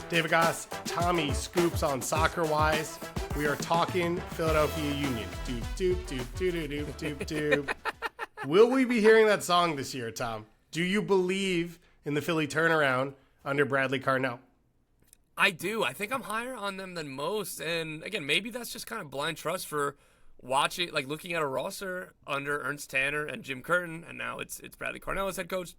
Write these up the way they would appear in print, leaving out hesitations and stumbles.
David Goss, Tommy Scoops on Soccer Wise. We are talking Philadelphia Union. Doop, doop, doop, doop, doop, doop, doop. Will we be hearing that song this year, Tom? Do you believe in the Philly turnaround under Bradley Carnell? I do. I think I'm higher on them than most. And again, maybe that's just kind of blind trust for watching, like looking at a roster under Ernst Tanner and Jim Curtin, and now it's Bradley Carnell as head coach,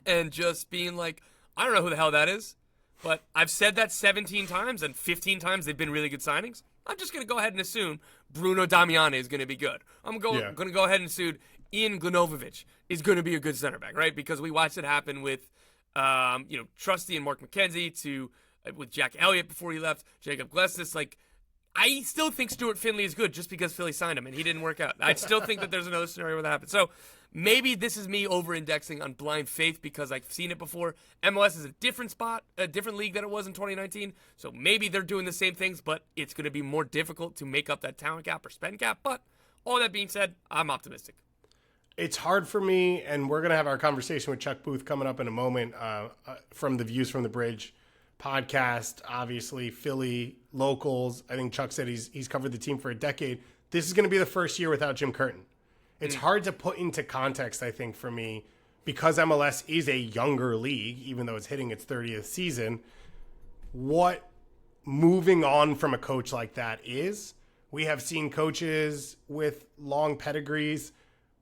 and just being like, I don't know who the hell that is, but I've said that 17 times, and 15 times they've been really good signings. I'm just going to go ahead and assume Bruno Damiani is going to be good. I'm going to go ahead and assume Ian Glanovic is going to be a good center back, right? Because we watched it happen with, Trusty and Mark McKenzie to with Jack Elliott before he left, Jacob Glessis. Like, I still think Stuart Finley is good just because Philly signed him and he didn't work out. I still think that there's another scenario where that happens. So maybe this is me over-indexing on blind faith because I've seen it before. MLS is a different spot, a different league than it was in 2019. So maybe they're doing the same things, but it's going to be more difficult to make up that talent gap or spend gap. But all that being said, I'm optimistic. It's hard for me, and we're going to have our conversation with Chuck Booth coming up in a moment from the Views from the Bridge podcast. Obviously, Philly locals. I think Chuck said he's covered the team for a decade. This is going to be the first year without Jim Curtin. It's hard to put into context, I think, for me, because MLS is a younger league, even though it's hitting its 30th season, what moving on from a coach like that is. We have seen coaches with long pedigrees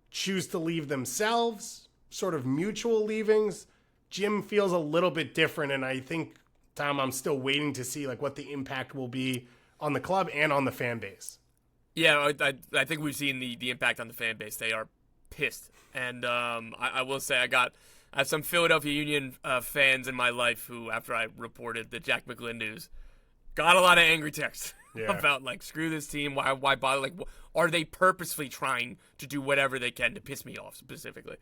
choose to leave themselves, sort of mutual leavings. Jim feels a little bit different, and I think, Tom, I'm still waiting to see like what the impact will be on the club and on the fan base. Yeah, I think we've seen the impact on the fan base. They are pissed. And I will say I have some Philadelphia Union fans in my life who, after I reported the Jack McGlynn news, got a lot of angry texts about, like, screw this team. Why bother? Like, are they purposefully trying to do whatever they can to piss me off, specifically,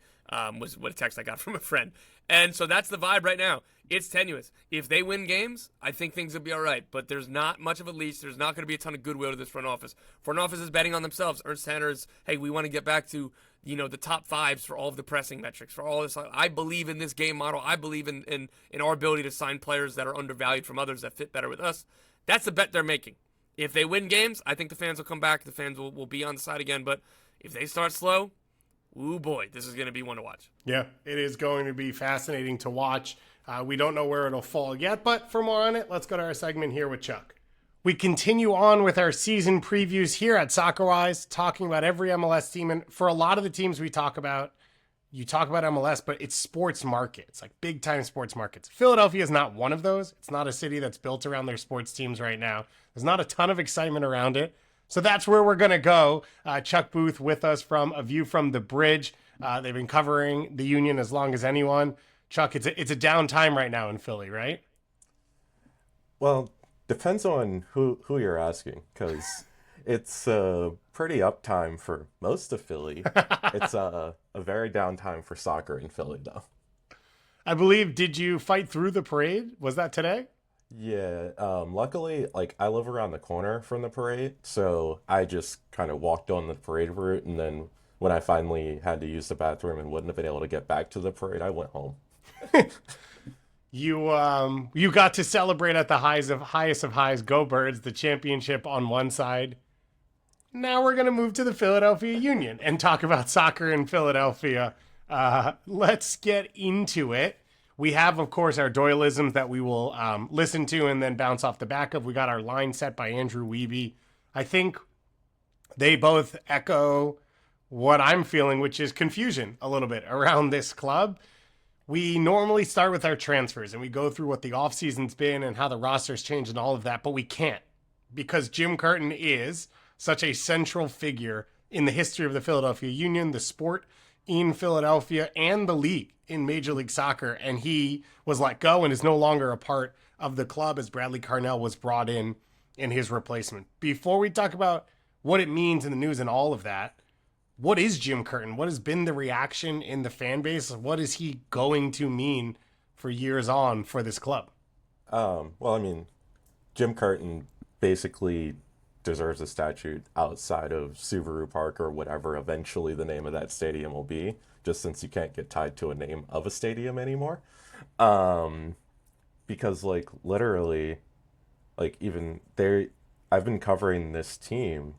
was what a text I got from a friend. And so that's the vibe right now. It's tenuous. If they win games, I think things will be all right. But there's not much of a leash. There's not going to be a ton of goodwill to this front office. Front office is betting on themselves. Ernst Tanner is, hey, we want to get back to, the top fives for all of the pressing metrics, for all this. I believe in this game model. I believe in our ability to sign players that are undervalued from others that fit better with us. That's the bet they're making. If they win games, I think the fans will come back. The fans will be on the side again. But if they start slow, ooh boy, this is going to be one to watch. Yeah, it is going to be fascinating to watch. We don't know where it'll fall yet, but for more on it, let's go to our segment here with Chuck. We continue on with our season previews here at SoccerWise, talking about every MLS team. And for a lot of the teams we talk about, you talk about MLS, but it's sports markets, like big-time sports markets. Philadelphia is not one of those. It's not a city that's built around their sports teams right now. There's not a ton of excitement around it. So that's where we're going to go. Chuck Booth with us from A View from the Bridge. They've been covering the Union as long as anyone. Chuck, it's a down time right now in Philly, right? Well, depends on who you're asking, because it's a pretty up time for most of Philly. It's a very down time for soccer in Philly, though. I believe, did you fight through the parade? Was that today? Yeah, luckily, like, I live around the corner from the parade, so I just kind of walked on the parade route, and then when I finally had to use the bathroom and wouldn't have been able to get back to the parade, I went home. You got to celebrate at the highest of highs, Go Birds, the championship on one side. Now we're going to move to the Philadelphia Union and talk about soccer in Philadelphia. Let's get into it. We have, of course, our Doyleisms that we will listen to and then bounce off the back of. We got our line set by Andrew Wiebe. I think they both echo what I'm feeling, which is confusion a little bit around this club. We normally start with our transfers and we go through what the offseason's been and how the roster's changed and all of that, but we can't because Jim Curtin is such a central figure in the history of the Philadelphia Union, the sport in Philadelphia, and the league in Major League Soccer. And he was let go and is no longer a part of the club as Bradley Carnell was brought in his replacement. Before we talk about what it means in the news and all of that, what is Jim Curtin? What has been the reaction in the fan base? What is he going to mean for years on for this club? Well, I mean, Jim Curtin basically deserves a statue outside of Subaru Park or whatever eventually the name of that stadium will be, just since you can't get tied to a name of a stadium anymore. because like literally, like even there, I've been covering this team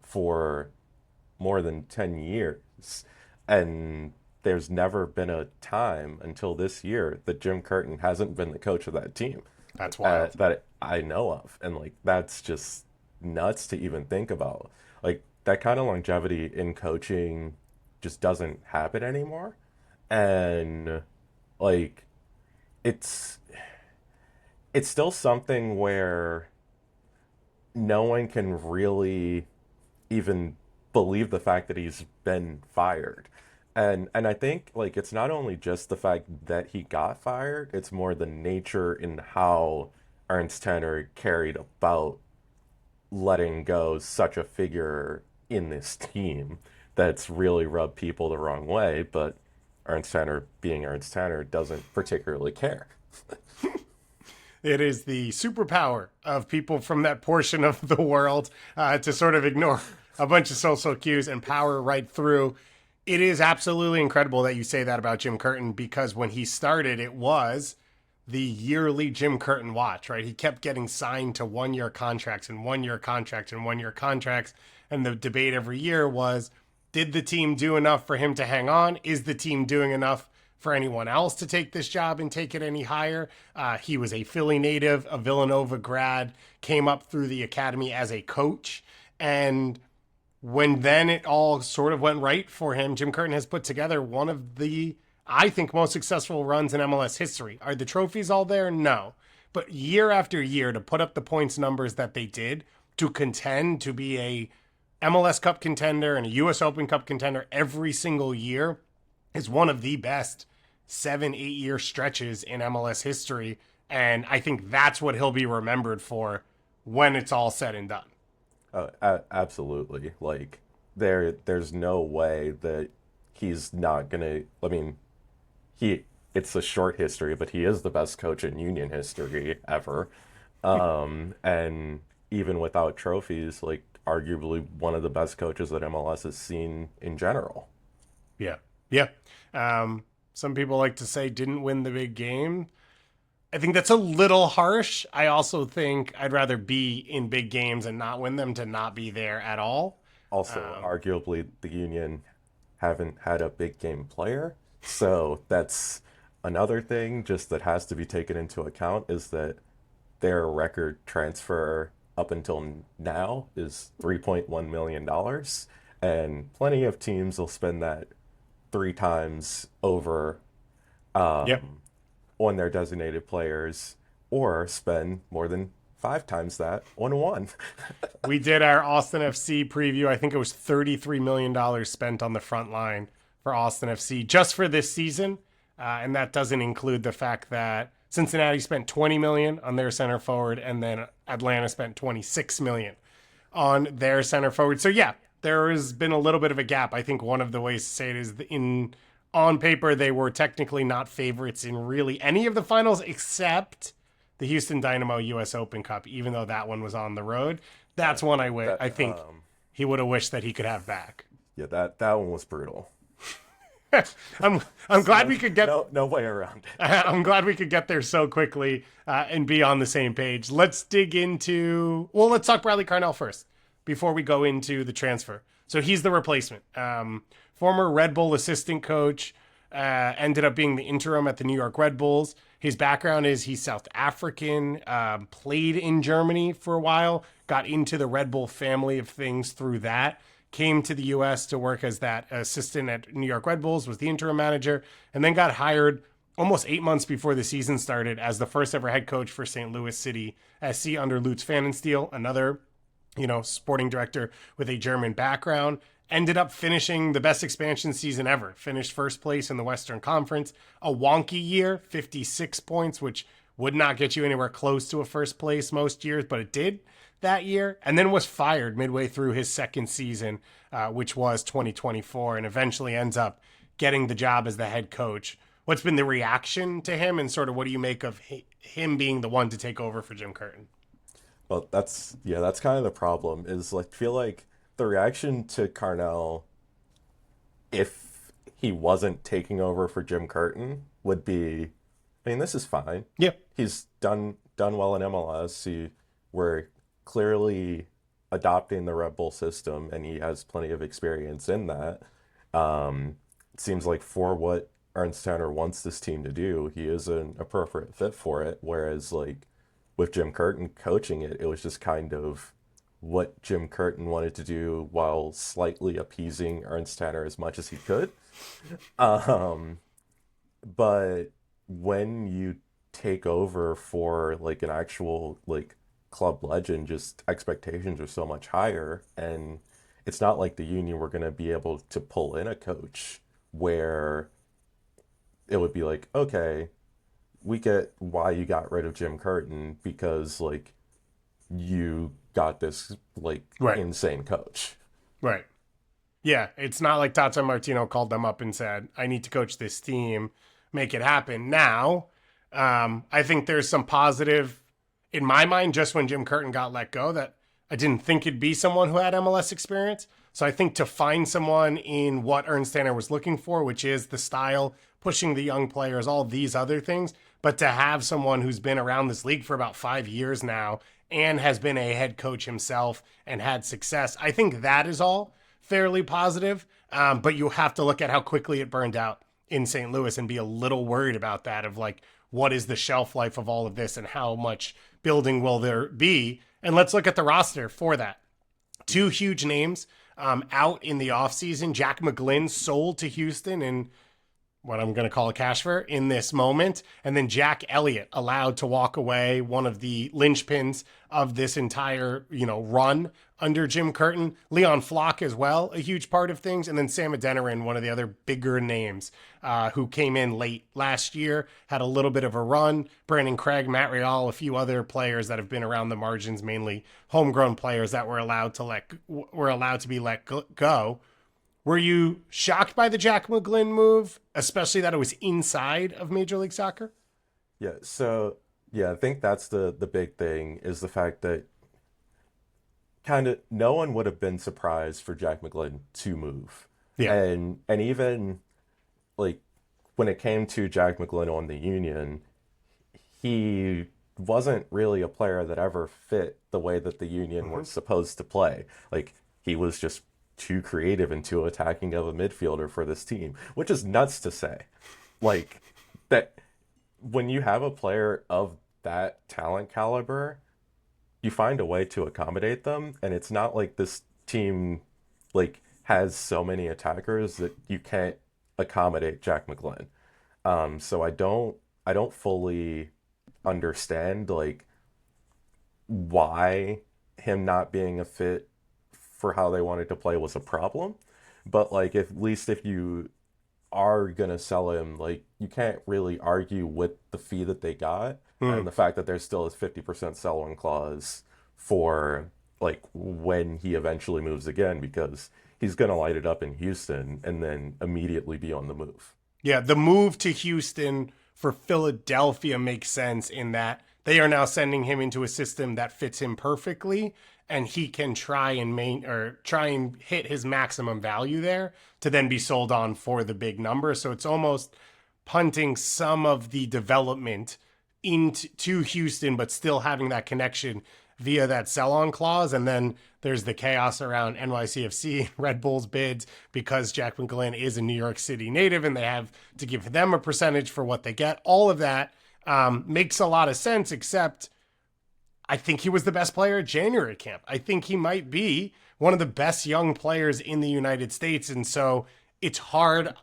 for more than 10 years, and there's never been a time until this year that Jim Curtin hasn't been the coach of that team, That's wild. that I know of. And like that's just nuts to even think about. Like that kind of longevity in coaching just doesn't happen anymore. And like it's it's still something where no one can really even believe the fact that he's been fired. And I think like it's not only just the fact that he got fired, it's more the nature in how Ernst Tanner carried about letting go such a figure in this team that's really rubbed people the wrong way, but Ernst Tanner, being Ernst Tanner, doesn't particularly care. It is the superpower of people from that portion of the world to sort of ignore a bunch of social cues and power right through. It is absolutely incredible that you say that about Jim Curtin, because when he started, it was the yearly Jim Curtin watch, right? He kept getting signed to 1 year contracts and 1 year contracts and 1 year contracts. And the debate every year was, did the team do enough for him to hang on? Is the team doing enough for anyone else to take this job and take it any higher? He was a Philly native, a Villanova grad, came up through the academy as a coach. And when then it all sort of went right for him, Jim Curtin has put together one of the, I think, most successful runs in MLS history. Are the trophies all there? No. But year after year, to put up the points numbers that they did, to contend, to be a MLS Cup contender and a US Open Cup contender every single year, is one of the best 7-8 year stretches in MLS history. And I think that's what he'll be remembered for when it's all said and done. Absolutely. Like there's no way that he's not gonna. I mean, he it's a short history, but he is the best coach in Union history ever. And even without trophies, like arguably one of the best coaches that MLS has seen in general. Yeah. Yeah. Some people like to say didn't win the big game. I think that's a little harsh. I also think I'd rather be in big games and not win them to not be there at all. Also, arguably, the Union haven't had a big game player. So that's another thing just that has to be taken into account, is that their record transfer up until now is $3.1 million. And plenty of teams will spend that 3 times over Yep. on their designated players, or spend more than 5 times that on one. We did our Austin FC preview. I think it was $33 million spent on the front line for Austin FC just for this season. And that doesn't include the fact that Cincinnati spent $20 million on their center forward, and then Atlanta spent $26 million on their center forward. So yeah, there has been a little bit of a gap. I think one of the ways to say it is on paper, they were technically not favorites in really any of the finals except the Houston Dynamo US Open Cup, even though that one was on the road. That's one I think he would have wished that he could have back. Yeah, that one was brutal. I'm glad we could get no way around it. I'm glad we could get there so quickly and be on the same page. Let's dig into, well, let's talk Bradley Carnell first before we go into the transfer. So he's the replacement. Former Red Bull assistant coach, ended up being the interim at the New York Red Bulls. His background is he's South African, played in Germany for a while, got into the Red Bull family of things through that, came to the U.S. to work as that assistant at New York Red Bulls, was the interim manager, and then got hired almost 8 months before the season started as the first ever head coach for St. Louis City SC under Lutz Pfannenstiel, another, sporting director with a German background. Ended up finishing the best expansion season ever. Finished first place in the Western Conference. A wonky year, 56 points, which would not get you anywhere close to a first place most years, but it did that year. And then was fired midway through his second season, which was 2024, and eventually ends up getting the job as the head coach. What's been the reaction to him, and sort of what do you make of him being the one to take over for Jim Curtin? Well, that's kind of the problem, is like, I feel like the reaction to Carnell, if he wasn't taking over for Jim Curtin, would be I mean, this is fine. Yeah. He's done well in MLS. We're clearly adopting the Red Bull system, and he has plenty of experience in that. It seems like for what Ernst Tanner wants this team to do, he is an appropriate fit for it. Whereas, like, with Jim Curtin coaching it, it was just kind of what Jim Curtin wanted to do while slightly appeasing Ernst Tanner as much as he could. Um, but when you take over for like an actual like club legend, just expectations are so much higher, and it's not like the Union were going to be able to pull in a coach where it would be like, okay, we get why you got rid of Jim Curtin because like you got this like Right. insane coach. Right. Yeah, it's not like Tata Martino called them up and said, I need to coach this team, make it happen. Now, I think there's some positive in my mind just when Jim Curtin got let go that I didn't think it'd be someone who had MLS experience. So I think to find someone in what Ernst Tanner was looking for, which is the style, pushing the young players, all these other things, but to have someone who's been around this league for about 5 years now and has been a head coach himself and had success, I think that is all fairly positive. But you have to look at how quickly it burned out in St. Louis and be a little worried about that of like, what is the shelf life of all of this and how much building will there be? And let's look at the roster for that. Two huge names out in the offseason. Jack McGlynn sold to Houston in what I'm going to call a cash for in this moment. And then Jack Elliott allowed to walk away, one of the linchpins of this entire, run under Jim Curtin. Leon Flock as well, a huge part of things. And then Sam Adeniran, one of the other bigger names who came in late last year, had a little bit of a run. Brandon Craig, Matt Real, a few other players that have been around the margins, mainly homegrown players that were allowed to be let go. Were you shocked by the Jack McGlynn move, especially that it was inside of Major League Soccer? Yeah, so yeah, I think that's the big thing is the fact that kind of no one would have been surprised for Jack McGlynn to move. Yeah. And even like when it came to Jack McGlynn on the Union, he wasn't really a player that ever fit the way that the Union were supposed to play. Like he was just too creative and too attacking of a midfielder for this team, which is nuts to say. Like that when you have a player of that talent caliber, you find a way to accommodate them, and it's not like this team like has so many attackers that you can't accommodate Jack McGlynn. So I don't fully understand like why him not being a fit for how they wanted to play was a problem. But like at least if you are gonna sell him, like you can't really argue with the fee that they got and the fact that there's still a 50% sell-on clause for like when he eventually moves again, because he's gonna light it up in Houston and then immediately be on the move. Yeah, the move to Houston for Philadelphia makes sense in that they are now sending him into a system that fits him perfectly, and he can try and hit his maximum value there to then be sold on for the big number. So it's almost punting some of the development into Houston, but still having that connection via that sell-on clause. And then there's the chaos around NYCFC, Red Bull's bids, because Jack McGlynn is a New York City native and they have to give them a percentage for what they get. All of that makes a lot of sense, except I think he was the best player at January camp. I think he might be one of the best young players in the United States. And so it's hard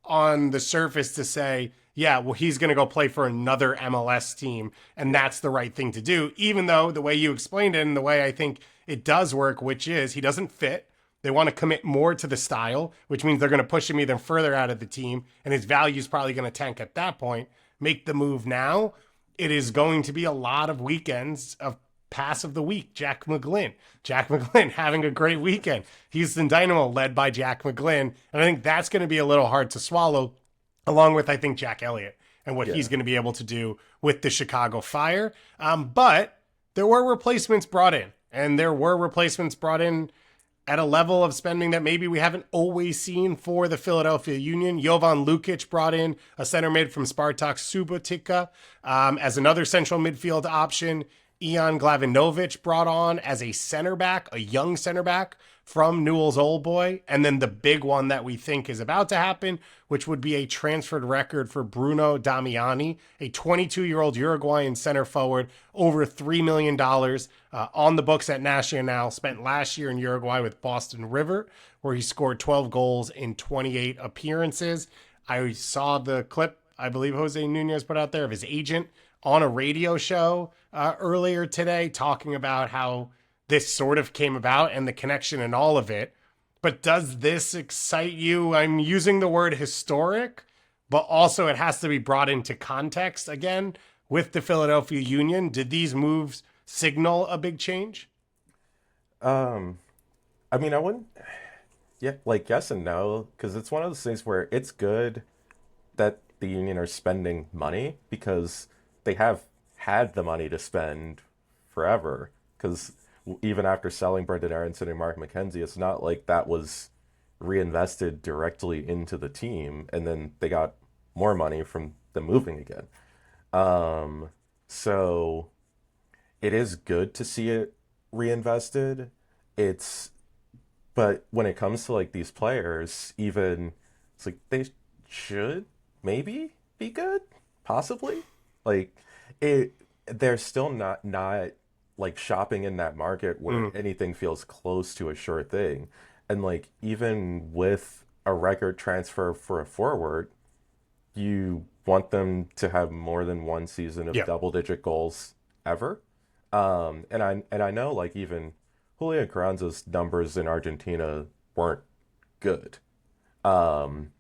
on the surface to say, yeah, well, he's going to go play for another MLS team, and that's the right thing to do, even though the way you explained it and the way I think it does work, which is he doesn't fit. They want to commit more to the style, which means they're going to push him even further out of the team, and his value is probably going to tank at that point. Make the move now. It is going to be a lot of weekends of pass of the week, Jack McGlynn. Jack McGlynn having a great weekend. Houston Dynamo led by Jack McGlynn, and I think that's going to be a little hard to swallow, along with, I think, Jack Elliott and what he's going to be able to do with the Chicago Fire. But there were replacements brought in, and there were replacements brought in at a level of spending that maybe we haven't always seen for the Philadelphia Union. Jovan Lukic brought in a center mid from Spartak Subotica as another central midfield option. Ian Glavinovic brought on as a center back, a young center back from Newell's Old Boy. And then the big one that we think is about to happen, which would be a transferred record for Bruno Damiani, a 22-year-old Uruguayan center forward, over $3 million on the books at Nacional, spent last year in Uruguay with Boston River, where he scored 12 goals in 28 appearances. I saw the clip, I believe Jose Nunez put out there, of his agent on a radio show earlier today talking about how this sort of came about and the connection and all of it. But does this excite you? I'm using the word historic, but also it has to be brought into context again with the Philadelphia Union. Did these moves signal a big change? Um, I mean, I wouldn't, yeah, like yes and no, because it's one of those things where it's good that the Union are spending money because they have had the money to spend forever. Because even after selling Brendan Aronson and Mark McKenzie, it's not like that was reinvested directly into the team, and then they got more money from them moving again. Um, so it is good to see it reinvested. It's but when it comes to like these players, even it's like they should maybe be good, possibly. Like it, they're still not like shopping in that market where anything feels close to a sure thing. And like even with a record transfer for a forward, you want them to have more than one season of Yeah. double digit goals ever. And I know like even Julian Carranza's numbers in Argentina weren't good. Um,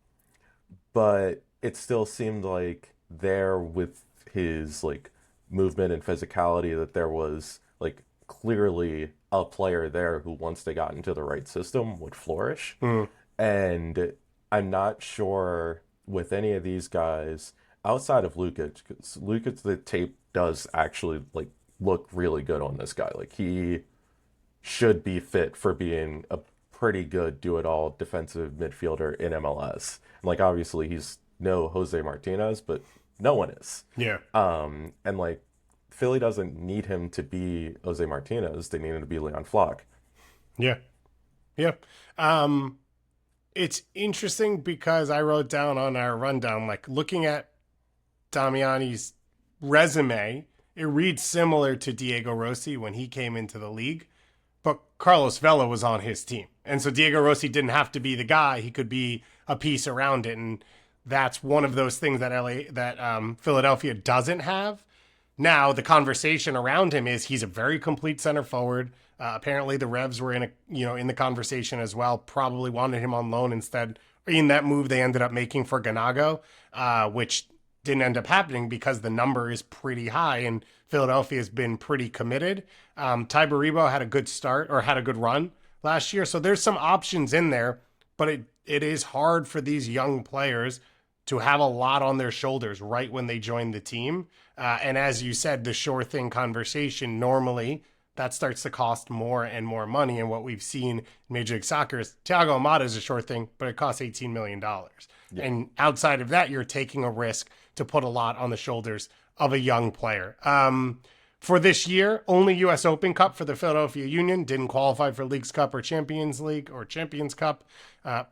but it still seemed like there with his like movement and physicality that there was like clearly a player there who once they got into the right system would flourish. And I'm not sure with any of these guys outside of Lukic, because Lukic the tape does actually like look really good on this guy. Like he should be fit for being a pretty good do-it-all defensive midfielder in MLS. And like obviously he's no Jose Martinez, but no one is. Yeah. And like Philly doesn't need him to be Jose Martinez. They need him to be Leon Flock. Yeah. Yeah. It's interesting because I wrote down on our rundown, like looking at Damiani's resume, it reads similar to Diego Rossi when he came into the league, but Carlos Vela was on his team. And so Diego Rossi didn't have to be the guy. He could be a piece around it. And that's one of those things that Philadelphia doesn't have. Now the conversation around him is he's a very complete center forward. Apparently the Revs were in the conversation as well. Probably wanted him on loan instead. In that move they ended up making for Ganago, which didn't end up happening because the number is pretty high and Philadelphia has been pretty committed. Ty Baribo had a good start or had a good run last year, so there's some options in there, but it is hard for these young players to have a lot on their shoulders right when they join the team. And as you said, the sure thing conversation, normally that starts to cost more and more money. And what we've seen in Major League Soccer is Thiago Almada is a sure thing, but it costs $18 million. Yeah. And outside of that, you're taking a risk to put a lot on the shoulders of a young player. For this year, only U.S. Open Cup for the Philadelphia Union. Didn't qualify for Leagues Cup or Champions League or Champions Cup.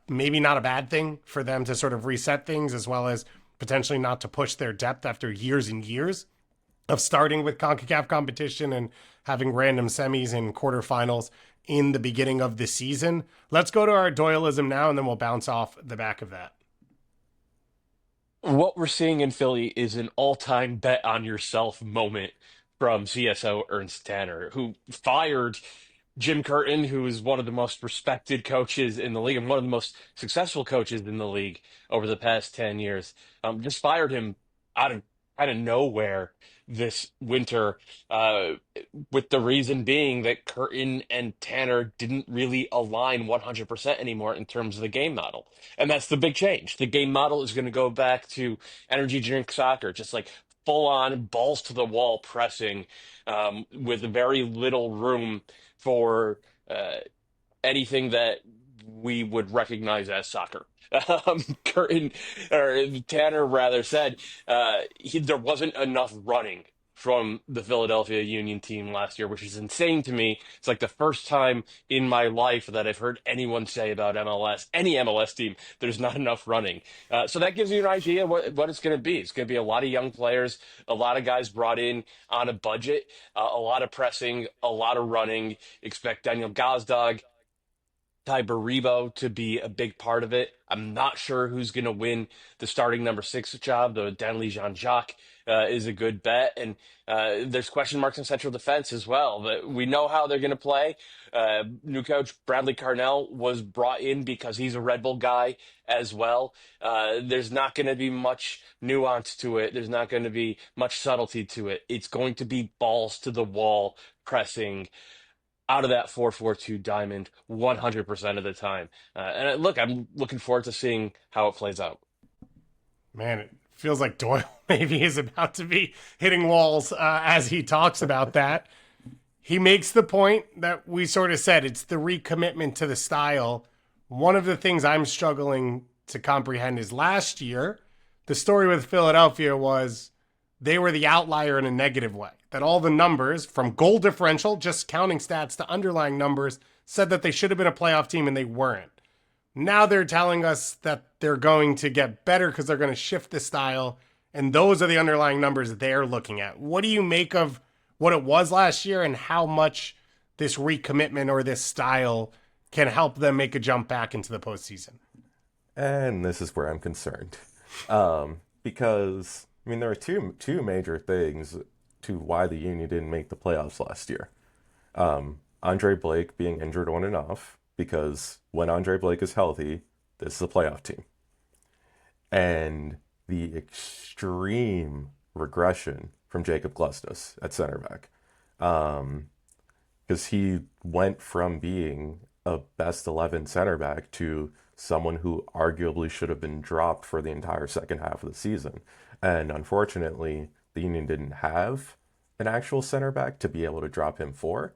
Maybe not a bad thing for them to sort of reset things, as well as potentially not to push their depth after years and years of starting with CONCACAF competition and having random semis and quarterfinals in the beginning of the season. Let's go to our Doyleism now, and then we'll bounce off the back of that. What we're seeing in Philly is an all-time bet on yourself moment from CSO Ernst Tanner, who fired Jim Curtin, who is one of the most respected coaches in the league and one of the most successful coaches in the league over the past 10 years. Just fired him out of nowhere this winter, with the reason being that Curtin and Tanner didn't really align 100% anymore in terms of the game model. And that's the big change. The game model is going to go back to energy drink soccer, just like full on balls to the wall pressing, with very little room for anything that we would recognize as soccer. Curtin, or Tanner rather, said there wasn't enough running from the Philadelphia Union team last year, which is insane to me. It's like the first time in my life that I've heard anyone say about MLS, any MLS team, there's not enough running. So that gives you an idea what it's going to be. It's going to be a lot of young players, a lot of guys brought in on a budget, a lot of pressing, a lot of running. Expect Daniel Gazdag, Ty Baribo to be a big part of it. I'm not sure who's going to win the starting number 6 job, though Danley Jean-Jacques is a good bet. And there's question marks in central defense as well. But we know how they're going to play. New coach Bradley Carnell was brought in because he's a Red Bull guy as well. There's not going to be much nuance to it. There's not going to be much subtlety to it. It's going to be balls to the wall pressing out of that 4-4-2 diamond 100% of the time. And look, I'm looking forward to seeing how it plays out. Man, it feels like Doyle maybe is about to be hitting walls as he talks about that. He makes the point that we sort of said, it's the recommitment to the style. One of the things I'm struggling to comprehend is last year, the story with Philadelphia was they were the outlier in a negative way. That all the numbers, from goal differential, just counting stats, to underlying numbers, said that they should have been a playoff team and they weren't. Now they're telling us that they're going to get better because they're going to shift the style, and those are the underlying numbers they're looking at. What do you make of what it was last year and how much this recommitment or this style can help them make a jump back into the postseason? And this is where I'm concerned. Because, I mean, there are two major things to why the Union didn't make the playoffs last year. Andre Blake being injured on and off, because when Andre Blake is healthy, this is a playoff team. And the extreme regression from Jacob Glesnes at center back. Because he went from being a best 11 center back to someone who arguably should have been dropped for the entire second half of the season. And unfortunately, the Union didn't have an actual center back to be able to drop him for.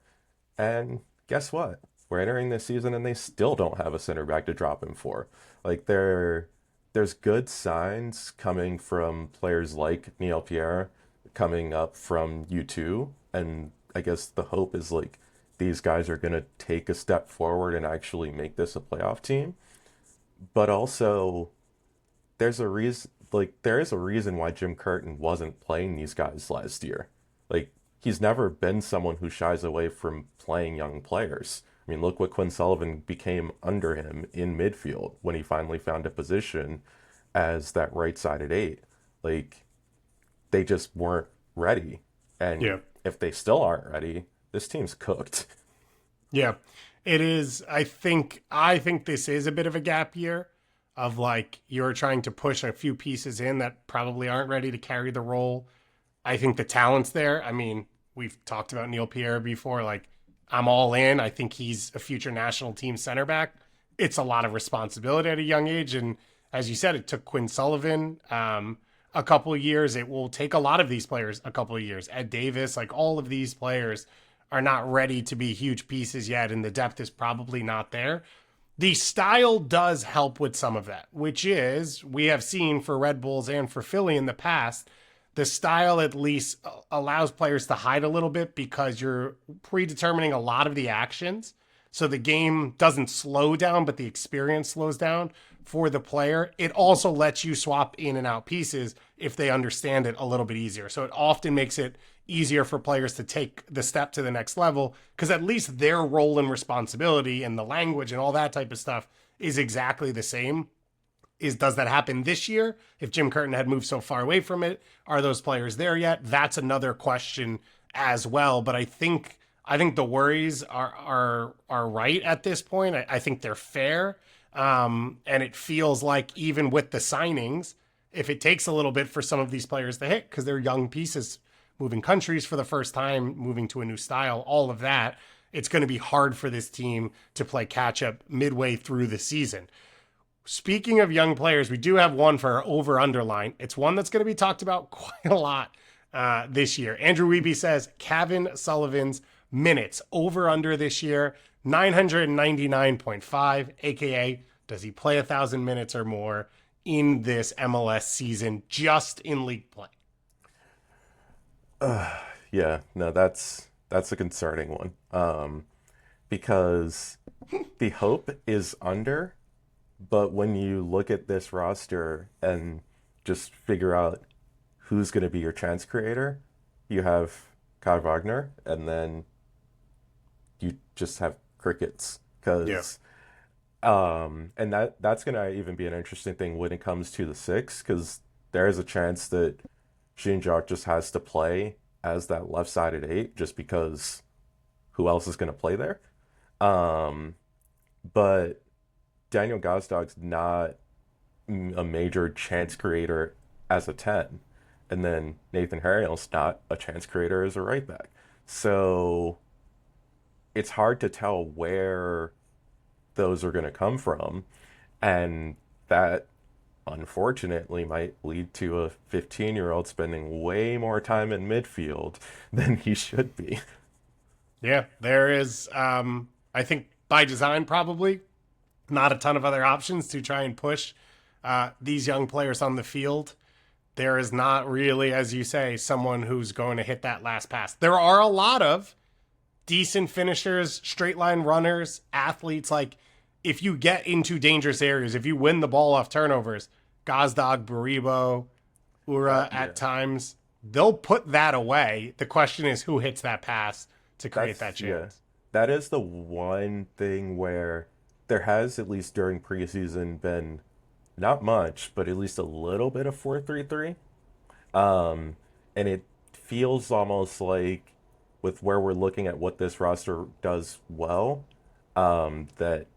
And guess what? We're entering this season and they still don't have a center back to drop him for. Like, there's good signs coming from players like Neil Pierre coming up from U2. And I guess the hope is, like, these guys are going to take a step forward and actually make this a playoff team. But also, there is a reason why Jim Curtin wasn't playing these guys last year. Like, he's never been someone who shies away from playing young players. I mean, look what Quinn Sullivan became under him in midfield when he finally found a position as that right-sided 8. Like, they just weren't ready. And if they still aren't ready, this team's cooked. Yeah, it is. I think this is a bit of a gap year of, like, you're trying to push a few pieces in that probably aren't ready to carry the role. I think the talent's there. I mean, we've talked about Neil Pierre before. Like, I'm all in. I think he's a future national team center back. It's a lot of responsibility at a young age. And as you said, it took Quinn Sullivan a couple of years. It will take a lot of these players a couple of years. Ed Davis, like, all of these players are not ready to be huge pieces yet, and the depth is probably not there. The style does help with some of that, which is, we have seen for Red Bulls and for Philly in the past, the style at least allows players to hide a little bit because you're predetermining a lot of the actions. So the game doesn't slow down, but the experience slows down for the player. It also lets you swap in and out pieces if they understand it a little bit easier. So it often makes it easier for players to take the step to the next level because at least their role and responsibility and the language and all that type of stuff is exactly the same. Does that happen this year? If Jim Curtin had moved so far away from it, are those players there yet? That's another question as well. But I think the worries are right at this point. I think they're fair. And it feels like even with the signings, if it takes a little bit for some of these players to hit, because they're young pieces, moving countries for the first time, moving to a new style, all of that, it's going to be hard for this team to play catch up midway through the season. Speaking of young players, we do have one for our over-under line. It's one that's going to be talked about quite a lot this year. Andrew Wiebe says Kevin Sullivan's minutes over-under this year. 999.5, aka does he play 1,000 minutes or more in this MLS season just in league play? Yeah, no, that's a concerning one. Because the hope is under, but when you look at this roster and just figure out who's going to be your chance creator, you have Kai Wagner, and then you just have crickets. Because, and that's going to even be an interesting thing when it comes to the six, because there is a chance that Jean-Jacques just has to play as that left-sided eight, just because who else is going to play there? But Daniel Gazdag's not a major chance creator as a 10. And then Nathan Harriel's not a chance creator as a right back. So it's hard to tell where those are going to come from. And that, unfortunately, might lead to a 15-year-old spending way more time in midfield than he should be. Yeah, there is, I think by design, probably not a ton of other options to try and push these young players on the field. There is not really, as you say, someone who's going to hit that last pass. There are a lot of decent finishers, straight line runners, athletes. Like, if you get into dangerous areas, if you win the ball off turnovers, Gazdag, Baribo, Ura at times, they'll put that away. The question is who hits that pass to create that chance. Yeah, that is the one thing where there has, at least during preseason, been not much, but at least a little bit of 4-3-3. And it feels almost like, with where we're looking at what this roster does well, that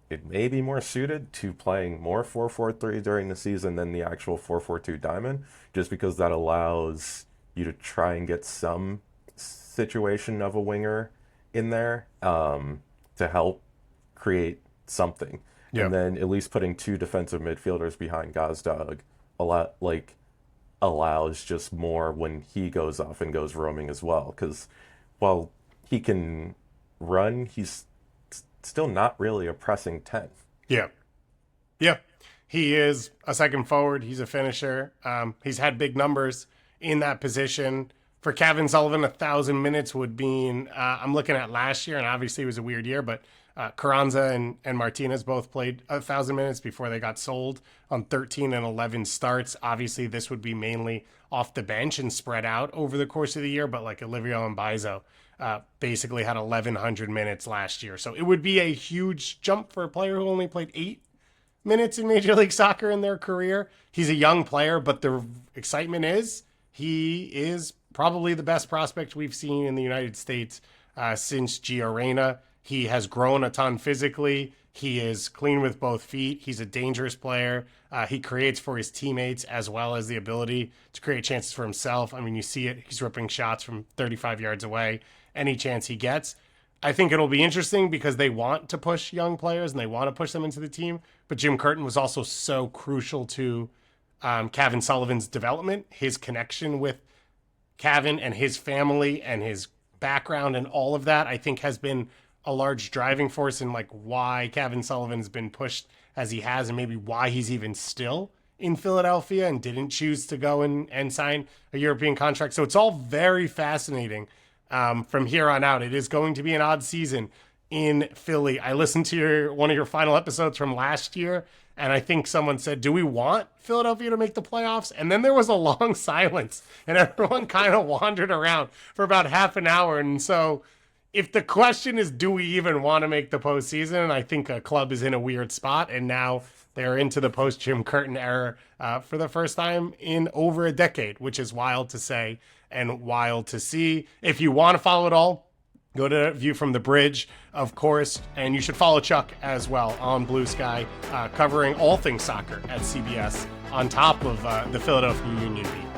it may be more suited to playing more 4-4-3 during the season than the actual 4-4-2 diamond, just because that allows you to try and get some situation of a winger in there to help create something. Yep. And then at least putting two defensive midfielders behind Gazdag allows just more when he goes off and goes roaming as well. Because while he can run, he's still not really a pressing 10. Yeah. Yeah. He is a second forward. He's a finisher. He's had big numbers in that position. For Kevin Sullivan, 1,000 minutes would mean, I'm looking at last year, and obviously it was a weird year, but Carranza and Martinez both played 1,000 minutes before they got sold on 13 and 11 starts. Obviously, this would be mainly off the bench and spread out over the course of the year, but like Olivio Mbaizo basically had 1,100 minutes last year. So it would be a huge jump for a player who only played 8 minutes in Major League Soccer in their career. He's a young player, but the excitement is he is probably the best prospect we've seen in the United States since Gio Reyna. He has grown a ton physically. He is clean with both feet. He's a dangerous player. He creates for his teammates as well as the ability to create chances for himself. I mean, you see it. He's ripping shots from 35 yards away any chance he gets. I think it'll be interesting because they want to push young players and they want to push them into the team. But Jim Curtin was also so crucial to Kevin Sullivan's development, his connection with Kevin and his family and his background and all of that, I think has been a large driving force in like why Kevin Sullivan's been pushed as he has and maybe why he's even still in Philadelphia and didn't choose to go and sign a European contract. So it's all very fascinating from here on out. It is going to be an odd season in Philly. I listened to one of your final episodes from last year, and I think someone said, do we want Philadelphia to make the playoffs? And then there was a long silence, and everyone kind of wandered around for about half an hour. And so if the question is, do we even want to make the postseason? I think a club is in a weird spot, and now they're into the post-Jim Curtin era for the first time in over a decade, which is wild to say and wild to see. If you want to follow it all, go to View from the Bridge, of course, and you should follow Chuck as well on Blue Sky, covering all things soccer at CBS on top of the Philadelphia Union beat.